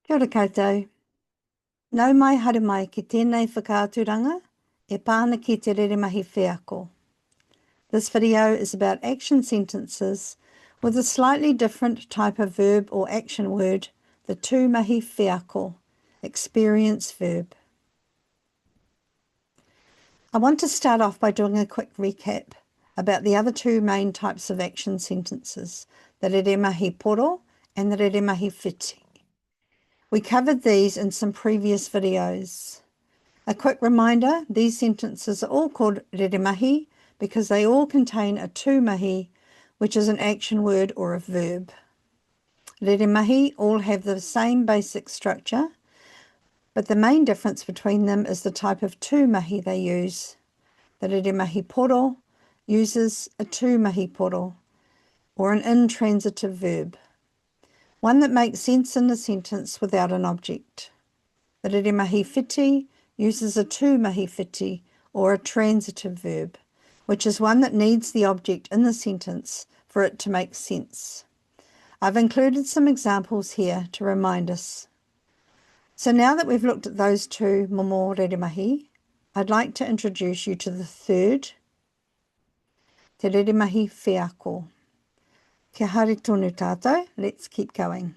Kia ora koutou. Nau mai haere mai ki tēnei whakaaturanga e pāna ki te Reremahi Wheako. This video is about action sentences with a slightly different type of verb or action word, the tūmahi wheako, experience verb. I want to start off by doing a quick recap about the other two main types of action sentences, the reremahi poro and the reremahi whiti. We covered these in some previous videos. A quick reminder, these sentences are all called reremahi because they all contain a tūmahi, which is an action word or a verb. Reremahi all have the same basic structure, but the main difference between them is the type of tūmahi they use. The reremahi poro uses a tūmahi poro, or an intransitive verb, one that makes sense in a sentence without an object. The reremahi whiti uses a tūmahi whiti, or a transitive verb, which is one that needs the object in the sentence for it to make sense. I've included some examples here to remind us. So now that we've looked at those two momo reremahi, I'd like to introduce you to the third, te reremahi wheako. Kia haere tonu tātou, let's keep going.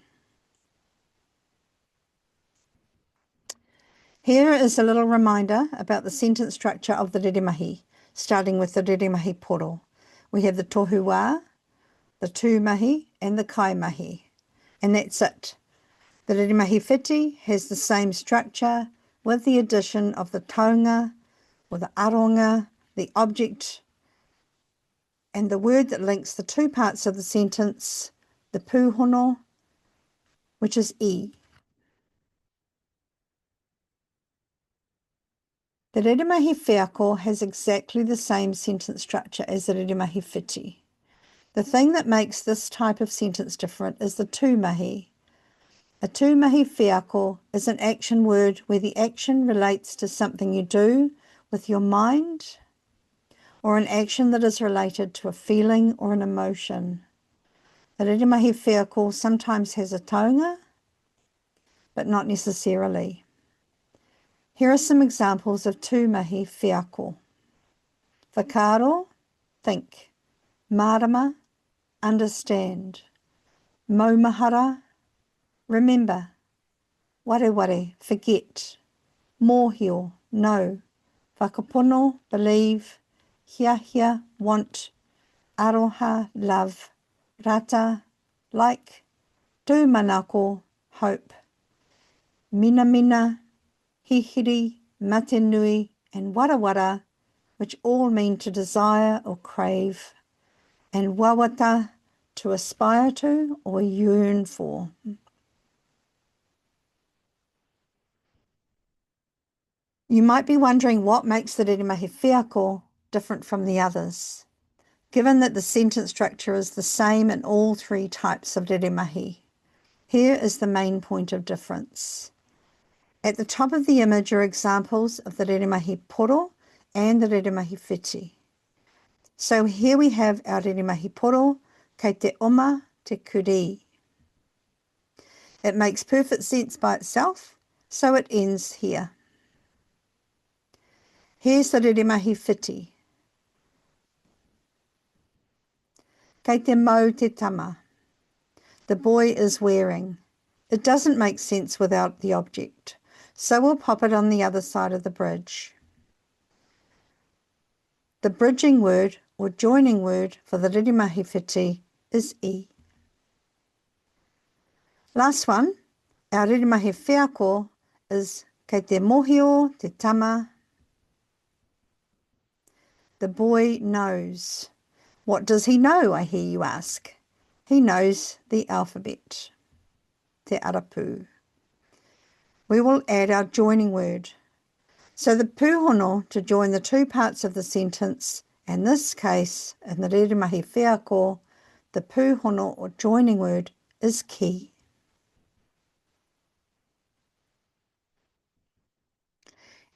Here is a little reminder about the sentence structure of the reremahi, starting with the reremahi poro. We have the tohu wā, the tūmahi and the kaimahi, and that's it. The reremahi whiti has the same structure with the addition of the taunga or the aronga, the object, and the word that links the two parts of the sentence, the pūhono, which is e. The reremahi wheako has exactly the same sentence structure as the reremahi whiti. The thing that makes this type of sentence different is the tūmahi. A tūmahi wheako is an action word where the action relates to something you do with your mind, or an action that is related to a feeling or an emotion. The reremahi wheako sometimes has a taunga, but not necessarily. Here are some examples of tūmahi wheako. Whakaaro, think. Marama, understand. Maumahara, remember. Wareware, forget. Mōhio, know. Whakapono, believe. Hiahia, want. Aroha, love. Rata, like. Tūmanako, hope. Minamina, hihiri, matenui, and warawara, which all mean to desire or crave, and wawata, to aspire to or yearn for. You might be wondering what makes the reremahi wheako different from the others, given that the sentence structure is the same in all three types of reremahi. Here is the main point of difference. At the top of the image are examples of the reremahi poro and the reremahi whiti. So here we have our reremahi poro, kei te oma te kuri. It makes perfect sense by itself, so it ends here. Here's the reremahi whiti. Kei te mau te tama. The boy is wearing. It doesn't make sense without the object, so we'll pop it on the other side of the bridge. The bridging word or joining word for the reremahi whiti is e. Last one, our reremahi wheako is kei te mōhio te tama. The boy knows. What does he know, I hear you ask? He knows the alphabet, te arapu. We will add our joining word. So the pūhono to join the two parts of the sentence, in this case, in the reremahi wheako, the pūhono or joining word is ki.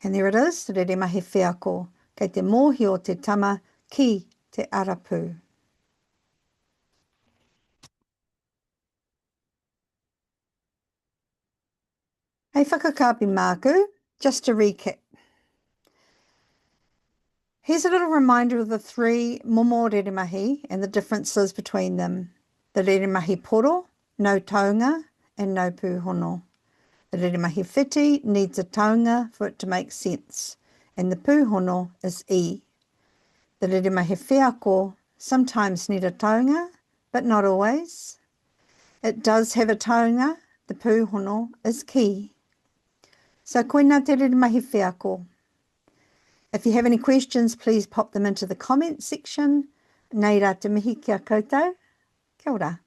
And there it is, the reremahi wheako, kei te mōhio te tama ki te arapu. Hei whakakapi māku, just to recap. Here's a little reminder of the three momo reremahi and the differences between them. The reremahi poro, no taunga and no pūhono. The reremahi whiti needs a taunga for it to make sense, and the pūhono is e. The reremahi wheako sometimes need a taunga, but not always. It does have a taunga, the pūhono is ki. So koina te reremahi wheako. If you have any questions, please pop them into the comments section. Nei rā te mihi kia koutou. Kia ora.